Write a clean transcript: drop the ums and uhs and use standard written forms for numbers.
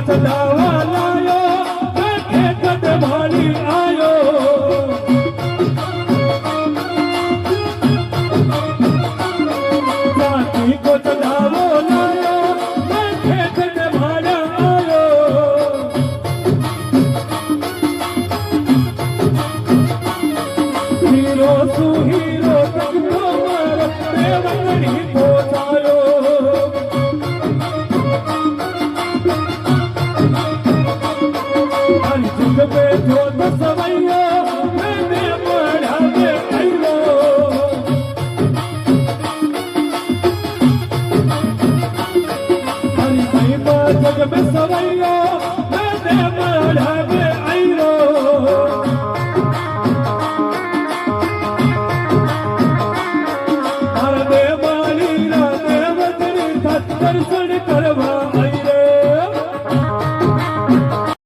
चलावा लायो बैठे कद भाली आयो जाति को चलावो लायो बैठे कद भाला आयो हीरो सु हीरो तकतो मारो देवगणी पहुंचायो पे जो दसवैया मैंने पढ़ा के आइलो हरि महिमा जग में सवैया मैंने पढ़ा के आइलो हर देवाली रा देवतरी दर्शन करवा